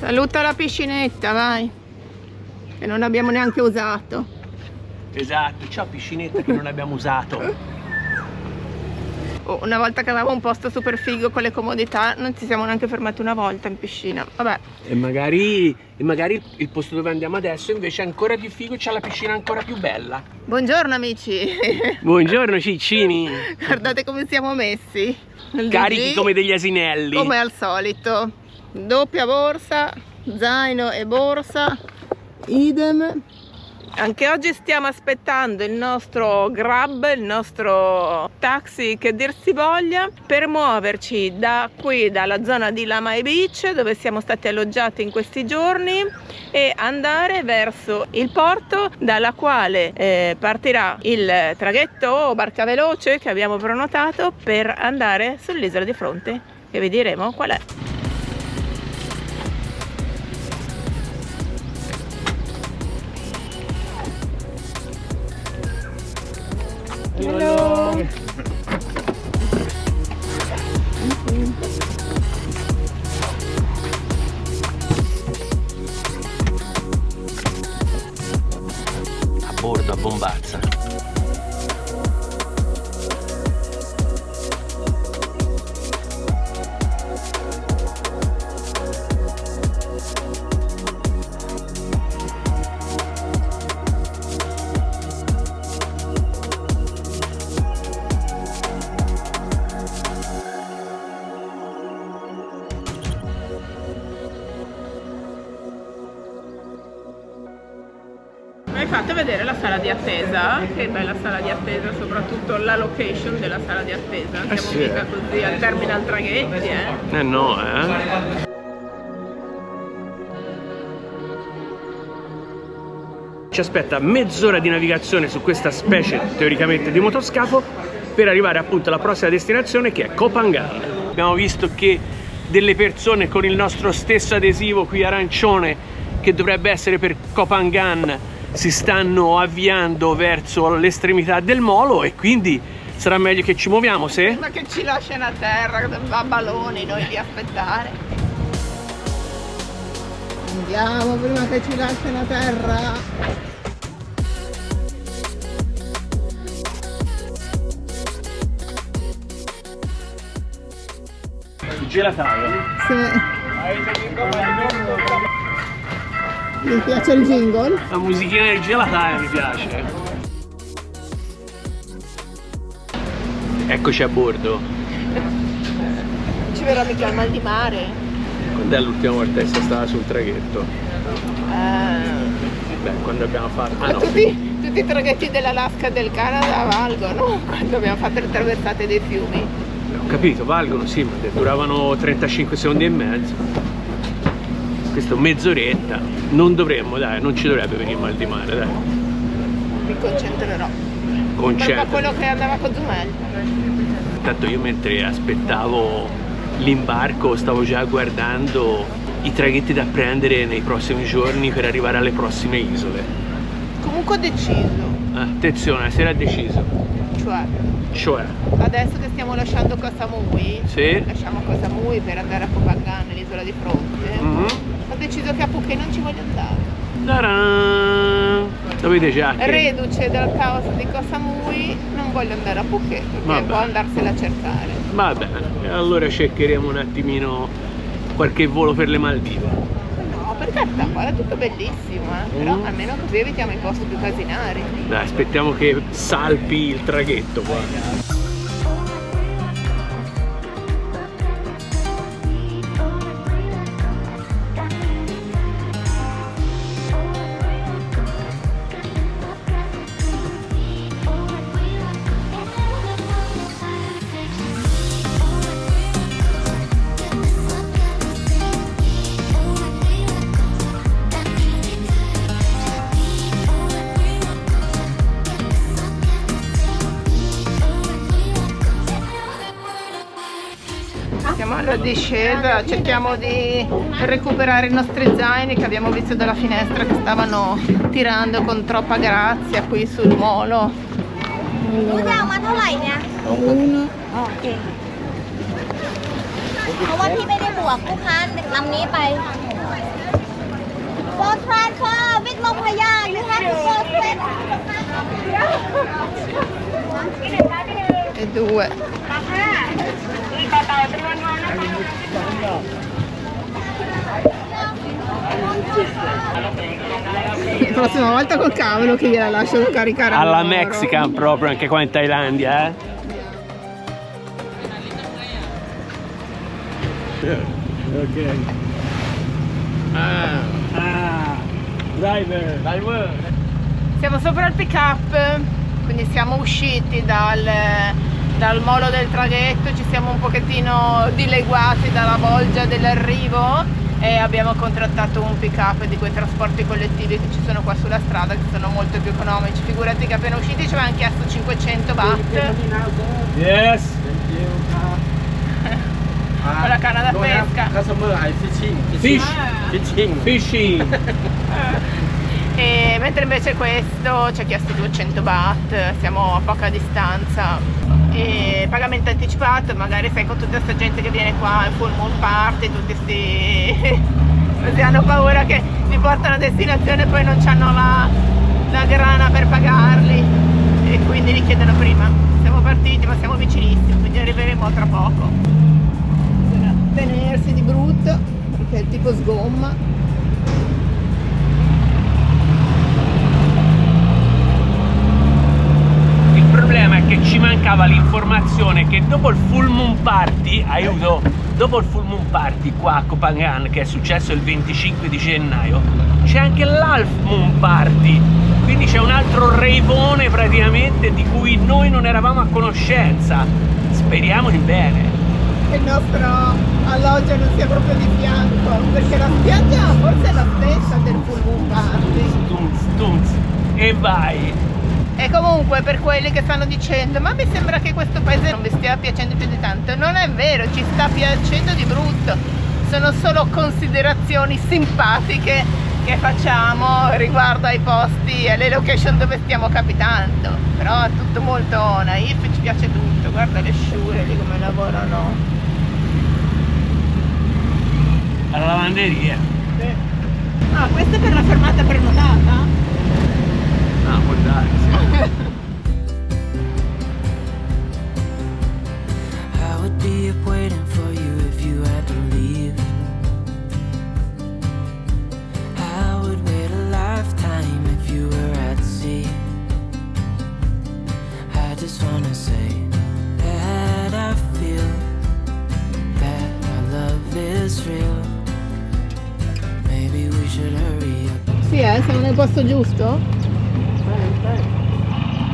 Saluta la piscinetta, vai. Che non abbiamo neanche usato. Esatto, ciao piscinetta che non abbiamo usato. Oh, una volta che avevamo un posto super figo con le comodità, non ci siamo neanche fermati una volta in piscina. Vabbè. E magari il posto dove andiamo adesso invece è ancora più figo e c'ha la piscina ancora più bella. Buongiorno amici. Buongiorno ciccini. Guardate come siamo messi. Carichi come degli asinelli. Come al solito. Doppia borsa, zaino e borsa. Idem. Anche oggi stiamo aspettando il nostro Grab, il nostro taxi che dir si voglia, per muoverci da qui, dalla zona di Lamai Beach, dove siamo stati alloggiati in questi giorni, e andare verso il porto, dalla quale partirà il traghetto o barca veloce che abbiamo prenotato per andare sull'isola di fronte, che vi diremo qual è. Hello. A bordo a Bombazza. Mi hai fatto vedere la sala di attesa? Che bella sala di attesa, soprattutto la location della sala di attesa. Siamo sì, mica così al terminal traghetti, No, Ci aspetta mezz'ora di navigazione su questa specie teoricamente di motoscafo per arrivare appunto alla prossima destinazione, che è Koh Phangan. Abbiamo visto che delle persone con il nostro stesso adesivo qui arancione, che dovrebbe essere per Koh Phangan, si stanno avviando verso l'estremità del molo, e quindi sarà meglio che ci muoviamo, se? Ma che ci lasciano a terra, a baloni noi di aspettare. Andiamo prima che ci lasciano a terra. Gelataio. Sì. Mi piace il jingle? La musichina del gelataio mi piace. Eccoci a bordo. Ci verrà mica il mal di mare. Quando è l'ultima volta che sei stata sul traghetto? Beh, quando abbiamo fatto... Ma tutti i traghetti dell'Alaska e del Canada valgono quando abbiamo fatto le traversate dei fiumi. Ho capito, valgono, sì, ma duravano 35 secondi e mezzo. Questo mezz'oretta. Non dovremmo, dai, non ci dovrebbe venire mal di mare, dai. Mi concentrerò. Concentrati. Quello che andava a Cozumel. Intanto io, mentre aspettavo l'imbarco, stavo già guardando i traghetti da prendere nei prossimi giorni per arrivare alle prossime isole. Comunque ho deciso. Attenzione, se era deciso. Cioè? Adesso che stiamo lasciando Koh Samui, Sì. lasciamo Koh Samui per andare a Koh Phangan, l'isola di fronte. Ho deciso che a Phuket non ci voglio andare. Ta-da! Dovete già che... Reduce dal caos di Koh Samui, non voglio andare a Phuket perché può andarsela a cercare. Va bene, e allora cercheremo un attimino qualche volo per le Maldive. No, per carità, guarda, è tutto bellissimo, però almeno così evitiamo i posti più casinari. Dai, aspettiamo che salpi il traghetto qua. Siamo alla discesa, cerchiamo di recuperare i nostri zaini che abbiamo visto dalla finestra che stavano tirando con troppa grazia qui sul molo. Uno. เพราะว่าพี่ไม่ได้บวกลูกค้าลำนี้ไป Both transfer with Lopaya. You have to go straight. E 2. La prossima volta col cavolo che gliela lasciano caricare alla loro. Mexican proprio, anche qua in Thailandia, ok. Driver. Siamo sopra il pick up, quindi siamo usciti dal molo del traghetto, ci siamo un pochettino dileguati dalla bolgia dell'arrivo e abbiamo contrattato un pick up di quei trasporti collettivi che ci sono qua sulla strada, che sono molto più economici. Figurati che appena usciti ci avevano chiesto 500 baht. Yes. Con la canna da pesca. Fishing. E mentre invece questo ci ha chiesto 200 baht, siamo a poca distanza. E pagamento anticipato, magari sai, con tutta questa gente che viene qua, il full moon party, tutti sti così hanno paura che li portano a destinazione e poi non hanno la grana per pagarli e quindi li chiedono prima. Siamo partiti, ma siamo vicinissimi, quindi arriveremo tra poco. Bisogna tenersi di brutto perché il tipo sgomma. Il problema è che ci mancava l'informazione che dopo il full moon party, dopo il full moon party qua a Koh Phangan, che è successo il 25 di gennaio, c'è anche l'half moon party, quindi c'è un altro raveone praticamente di cui noi non eravamo a conoscenza. Speriamo di bene. Che il nostro alloggio non sia proprio di fianco, perché la spiaggia forse è la stessa del full moon party. Tunz, e vai. E comunque, per quelli che stanno dicendo ma mi sembra che questo paese non vi stia piacendo più di tanto, non è vero, ci sta piacendo di brutto, sono solo considerazioni simpatiche che facciamo riguardo ai posti e alle location dove stiamo capitando, però è tutto molto naif, ci piace tutto. Guarda le sciure lì come lavorano Alla lavanderia. Ah, questa è per la fermata prenotata? Ah, può darsi. I would be up waiting for you if you had to leave. I would wait a lifetime if you were at sea. I just wanna say that I feel that our love is real. Maybe we should hurry up. Sì, siamo nel posto giusto?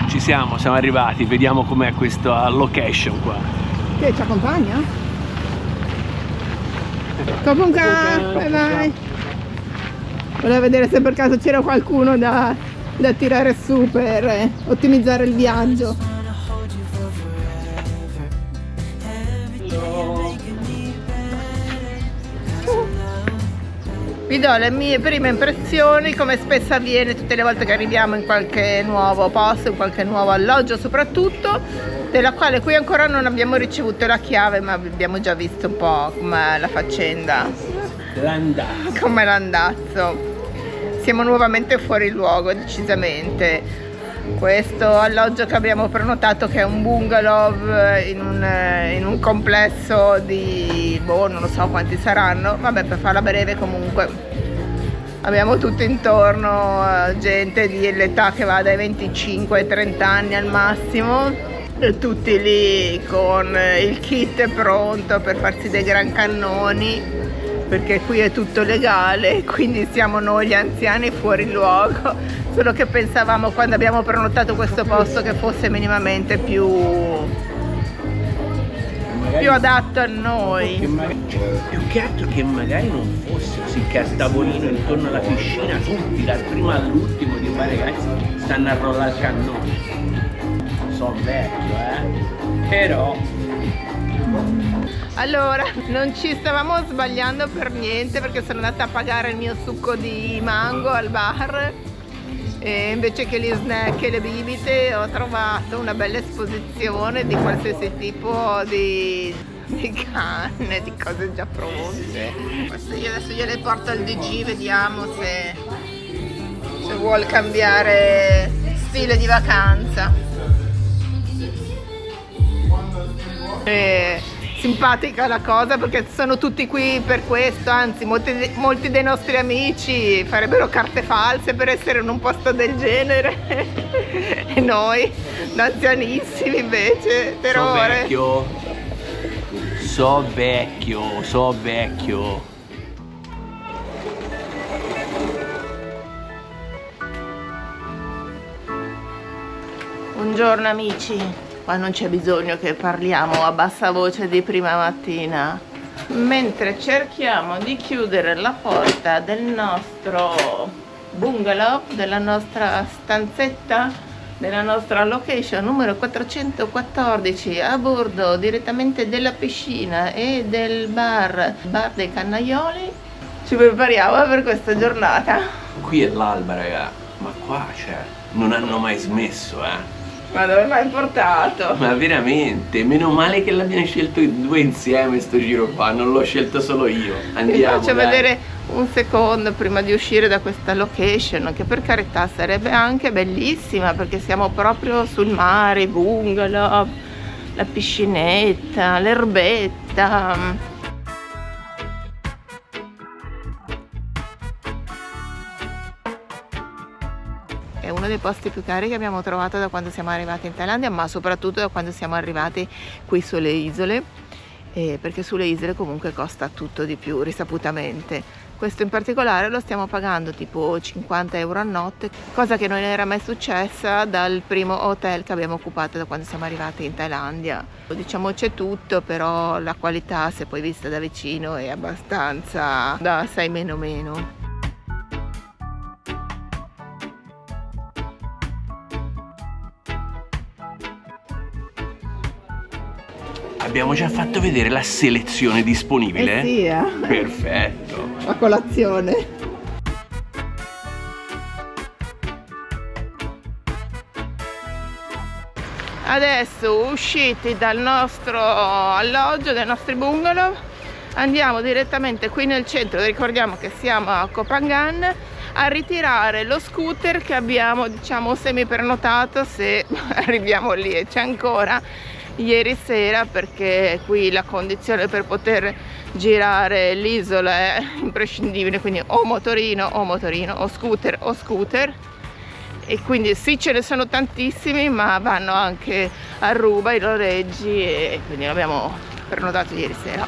Ci siamo arrivati, vediamo com'è questa location qua. Che ci accompagna? Koh Phangan, bye bye. Volevo vedere se per caso c'era qualcuno da tirare su per ottimizzare il viaggio. Wanna hold you for forever. Everything making me better. Vi do le mie prime impressioni, come spesso avviene tutte le volte che arriviamo in qualche nuovo posto, in qualche nuovo alloggio soprattutto, della quale qui ancora non abbiamo ricevuto la chiave, ma abbiamo già visto un po' com'è la faccenda, com'è l'andazzo. Siamo nuovamente fuori luogo, decisamente. Questo alloggio che abbiamo prenotato, che è un bungalow in un complesso di non lo so quanti saranno, vabbè, per farla breve comunque abbiamo tutto intorno gente dell'età che va dai 25 ai 30 anni al massimo, e tutti lì con il kit pronto per farsi dei gran cannoni, perché qui è tutto legale, quindi siamo noi gli anziani fuori luogo, solo che pensavamo quando abbiamo prenotato questo posto che fosse minimamente più adatto a noi. Più che altro che magari non fosse così, che a tavolino intorno alla piscina tutti dal primo all'ultimo di ragazzi stanno a rollare il cannone. So vecchio, però. Allora, non ci stavamo sbagliando per niente, perché sono andata a pagare il mio succo di mango al bar e invece che gli snack e le bibite ho trovato una bella esposizione di qualsiasi tipo di di canne, di cose già pronte. Questo io adesso gliele porto al DG, vediamo se vuole cambiare stile di vacanza. Simpatica la cosa perché sono tutti qui per questo, anzi molti dei nostri amici farebbero carte false per essere in un posto del genere e noi da anzianissimi invece terrore. So vecchio. Buongiorno amici. Qua non c'è bisogno che parliamo a bassa voce di prima mattina, mentre cerchiamo di chiudere la porta del nostro bungalow, della nostra stanzetta, della nostra location numero 414 a bordo direttamente della piscina e del bar dei Cannaioli. Ci prepariamo per questa giornata. Qui è l'alba, raga, ma qua non hanno mai smesso, Ma dove l'hai portato? Ma veramente, meno male che l'abbiamo scelto i due insieme sto giro qua, non l'ho scelto solo io. Andiamo. Vi faccio vedere un secondo prima di uscire da questa location, che per carità sarebbe anche bellissima perché siamo proprio sul mare, bungalow, la piscinetta, l'erbetta. È uno dei posti più cari che abbiamo trovato da quando siamo arrivati in Thailandia, ma soprattutto da quando siamo arrivati qui sulle isole, perché sulle isole comunque costa tutto di più risaputamente. Questo in particolare lo stiamo pagando tipo 50 euro a notte, cosa che non era mai successa dal primo hotel che abbiamo occupato da quando siamo arrivati in Thailandia. Diciamo c'è tutto, però la qualità, se poi vista da vicino, è abbastanza da 6 meno. Abbiamo già fatto vedere la selezione disponibile? Sì, Perfetto. a colazione. Adesso usciti dal nostro alloggio, dai nostri bungalow, andiamo direttamente qui nel centro, ricordiamo che siamo a Koh Phangan, a ritirare lo scooter che abbiamo, diciamo, semi prenotato, se arriviamo lì e c'è ancora, ieri sera, perché qui la condizione per poter girare l'isola è imprescindibile, quindi o motorino o scooter, e quindi sì, ce ne sono tantissimi, ma vanno anche a ruba i noleggi, e quindi l'abbiamo prenotato ieri sera.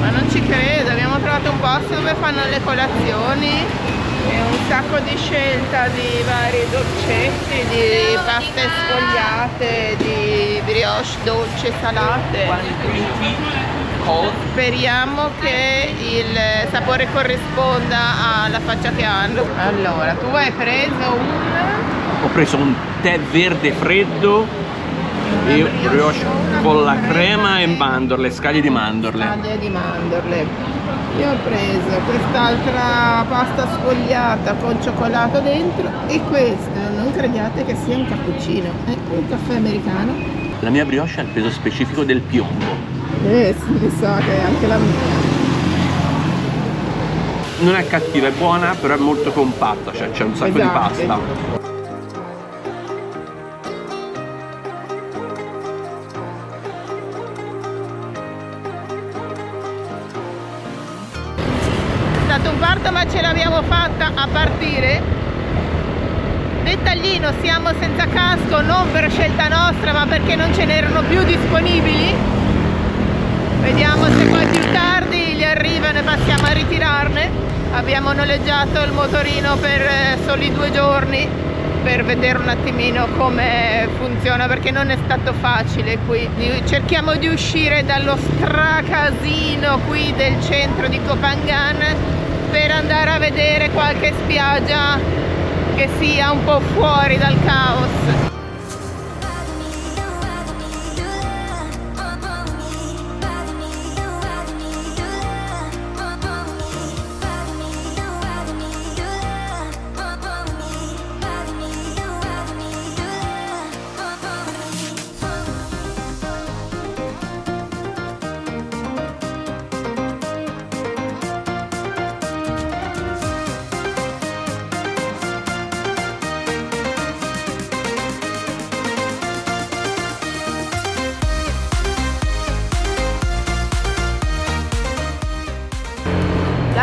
Ma non ci credo, abbiamo trovato un posto dove fanno le colazioni e un sacco di scelta di vari dolcetti, di paste sfogliate, di brioche dolci, salate. Speriamo che il sapore corrisponda alla faccia che hanno. Allora, tu hai preso Ho preso un tè verde freddo e brioche con la crema e mandorle, scaglie di mandorle. Io ho preso quest'altra pasta sfogliata con cioccolato dentro e questo, non crediate che sia un cappuccino, è un caffè americano. La mia brioche ha il peso specifico del piombo. Mi sa che è anche la mia. Non è cattiva, è buona, però è molto compatta, cioè c'è un sacco di pasta. È stato un parto, ma ce l'abbiamo fatta a partire. Dettaglino, siamo senza casco, non per scelta nostra, ma perché non ce n'erano più disponibili. Vediamo se poi più tardi gli arrivano e passiamo a ritirarne. Abbiamo noleggiato il motorino per soli 2 giorni per vedere un attimino come funziona, perché non è stato facile qui. Cerchiamo di uscire dallo stracasino qui del centro di Koh Phangan per andare a vedere qualche spiaggia che sia un po' fuori dal caos.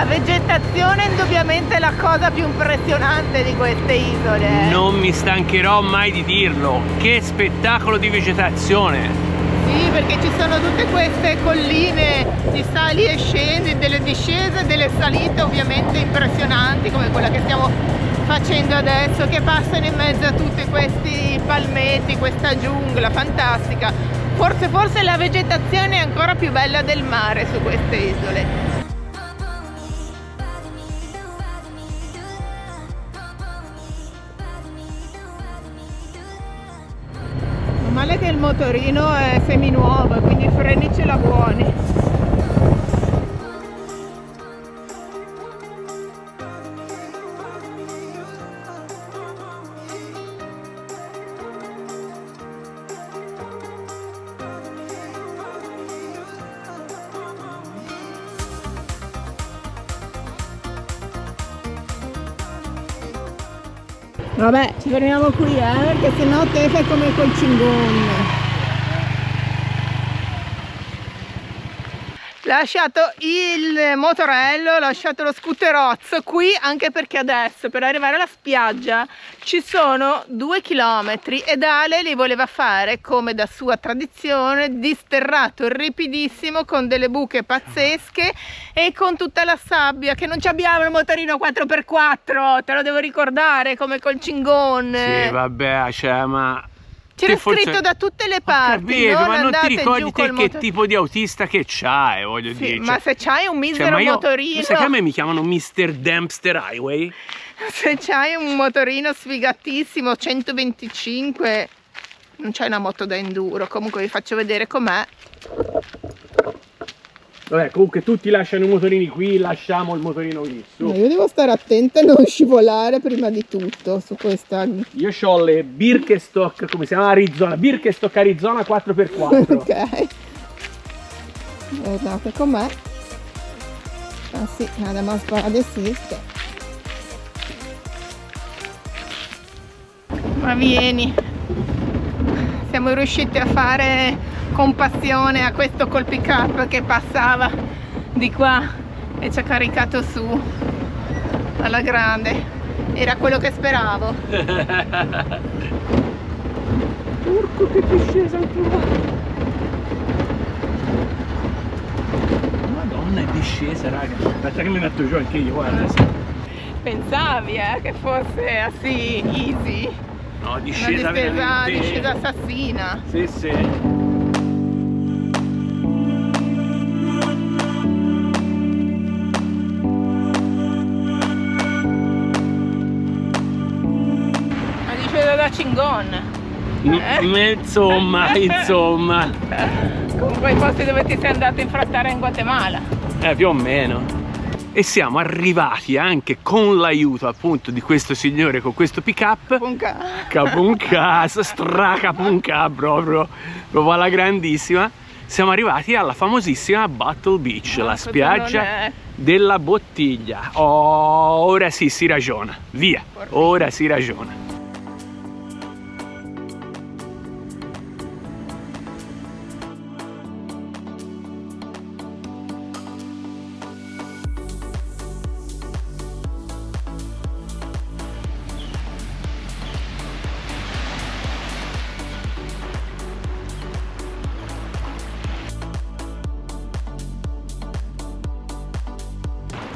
La vegetazione è indubbiamente la cosa più impressionante di queste isole. Non mi stancherò mai di dirlo, che spettacolo di vegetazione! Sì, perché ci sono tutte queste colline di sali e scendi, delle discese e delle salite ovviamente impressionanti come quella che stiamo facendo adesso, che passano in mezzo a tutti questi palmeti, questa giungla fantastica. Forse la vegetazione è ancora più bella del mare su queste isole. Male che il motorino è seminuovo, quindi i freni ce l'ha buoni. Vabbè, ci fermiamo qui, perché sennò te fai come col cingone. Lasciato il motorello, lasciato lo scooterozzo qui, anche perché adesso per arrivare alla spiaggia ci sono 2 chilometri ed Ale li voleva fare come da sua tradizione, disterrato ripidissimo con delle buche pazzesche e con tutta la sabbia, che non ci abbiamo il motorino 4x4, te lo devo ricordare, come col cingone. Sì, vabbè, cioè, ma... C'era scritto da tutte le parti, ma non ti ricordi giù te col che tipo di autista che c'hai, voglio sì, dire. ma se c'hai un misero motorino... Sai che a me mi chiamano Mr. Dempster Highway? Se c'hai un motorino sfigatissimo, 125, non c'hai una moto da enduro, comunque vi faccio vedere com'è. Vabbè, comunque tutti lasciano i motorini qui, lasciamo il motorino qui, su. Io devo stare attenta a non scivolare prima di tutto su questa... Io ho le Birkenstock, come si chiama, Arizona, Birkenstock Arizona 4x4. Ok. Guardate com'è. Ah sì, andiamo a sparare esiste. Ma vieni. Siamo riusciti a fare compassione a questo col pick up che passava di qua e ci ha caricato su alla grande. Era quello che speravo. Porco che discesa anche qua. Madonna, è discesa, raga. Aspetta che mi metto giù anche io, guarda. Pensavi che fosse assi easy? No, discesa una veramente... discesa assassina. Sì, sì. Da Cingon. Insomma. Comunque i posti dove ti sei andato a infrattare in Guatemala. Più o meno. E siamo arrivati anche con l'aiuto appunto di questo signore con questo pick up. Capunca, stracapunca proprio alla grandissima. Siamo arrivati alla famosissima Battle Beach, la spiaggia della bottiglia. Oh, ora sì, si ragiona. Via, ora si ragiona.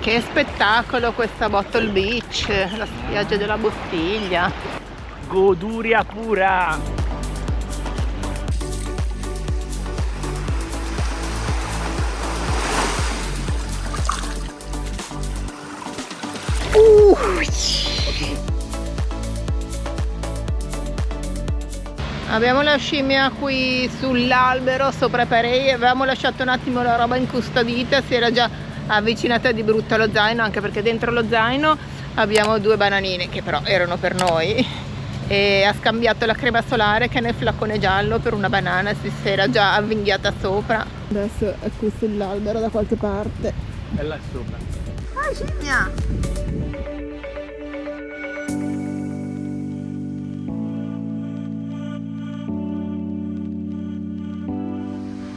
Che spettacolo questa Battle Beach, la spiaggia della bottiglia. Goduria pura. Abbiamo la scimmia qui sull'albero sopra Perei, avevamo lasciato un attimo la roba incustodita, si era già avvicinata di brutto allo zaino, anche perché dentro lo zaino abbiamo 2 bananine che però erano per noi, e ha scambiato la crema solare che è nel flacone giallo per una banana, si era già avvinghiata sopra. Adesso è qui sull'albero da qualche parte. È là sopra. Ah, scimmia!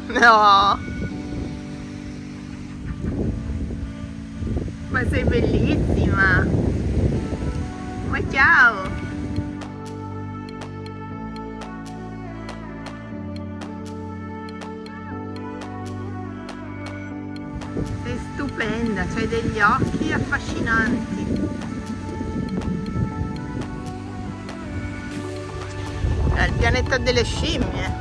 No! Ma sei bellissima. Ma ciao. Sei stupenda, c'hai degli occhi affascinanti. È il pianeta delle scimmie.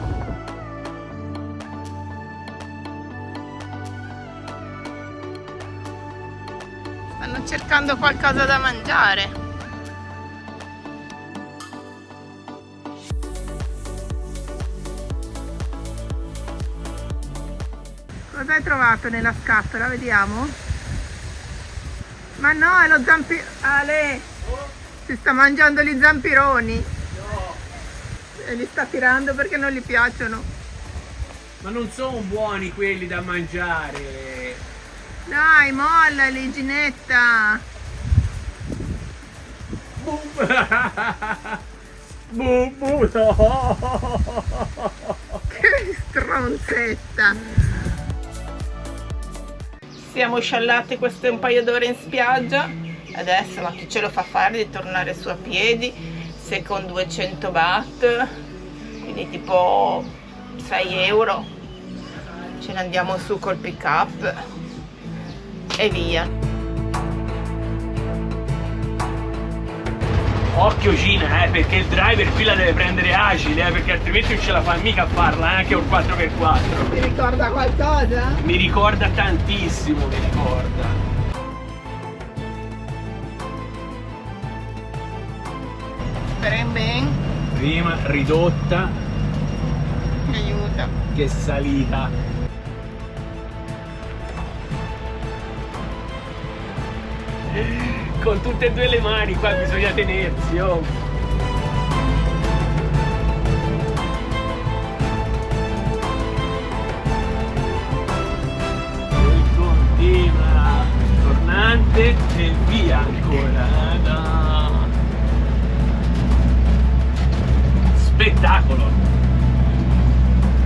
Stanno cercando qualcosa da mangiare. Cosa hai trovato nella scatola? Vediamo. Ma no, è lo zampirone. Ale, si sta mangiando gli zampironi. No, E li sta tirando perché non gli piacciono. ma non sono buoni quelli da mangiare. Dai, mollali, Ginetta. Bubu, no. Che stronzetta. Siamo sciallati queste un paio d'ore in spiaggia. Adesso, ma chi ce lo fa fare di tornare su a piedi? Se con 200 baht, quindi tipo 6 euro, ce ne andiamo su col pick up e via. Occhio Gina, perché il driver qui la deve prendere agile, perché altrimenti non ce la fa mica a farla, anche un 4x4. Ti ricorda qualcosa? Mi ricorda tantissimo, mi ricorda. Speriamo bene. Prima ridotta Mi aiuta. che salita. Con tutte e due le mani qua bisogna tenersi, oh. E continua, tornante e via ancora. No. Spettacolo.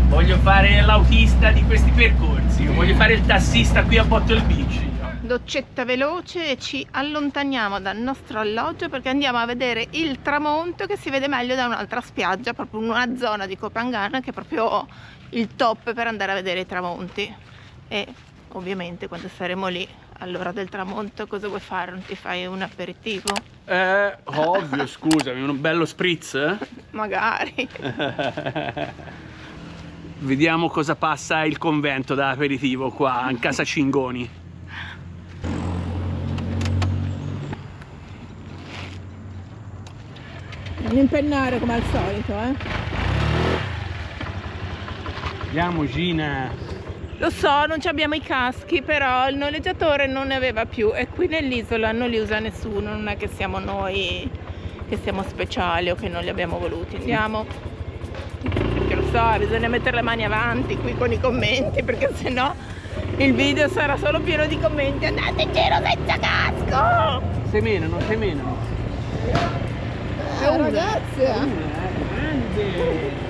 Voglio fare l'autista di questi percorsi, voglio fare il tassista qui a Bottle Beach. Doccetta veloce e ci allontaniamo dal nostro alloggio perché andiamo a vedere il tramonto che si vede meglio da un'altra spiaggia, proprio in una zona di Koh Phangan che è proprio il top per andare a vedere i tramonti. E ovviamente quando saremo lì all'ora del tramonto cosa vuoi fare? Non ti fai un aperitivo? Ovvio, scusami, un bello spritz? Magari. Vediamo cosa passa il convento da aperitivo qua in casa Cingoni. Non impennare come al solito, Andiamo Gina. Lo so, non ci abbiamo i caschi, però il noleggiatore non ne aveva più e qui nell'isola non li usa nessuno, non è che siamo noi che siamo speciali o che non li abbiamo voluti. Andiamo. Perché lo so, bisogna mettere le mani avanti qui con i commenti, perché sennò il video sarà solo pieno di commenti. Andate in giro senza casco! Semenano. Ragazzi! Grande.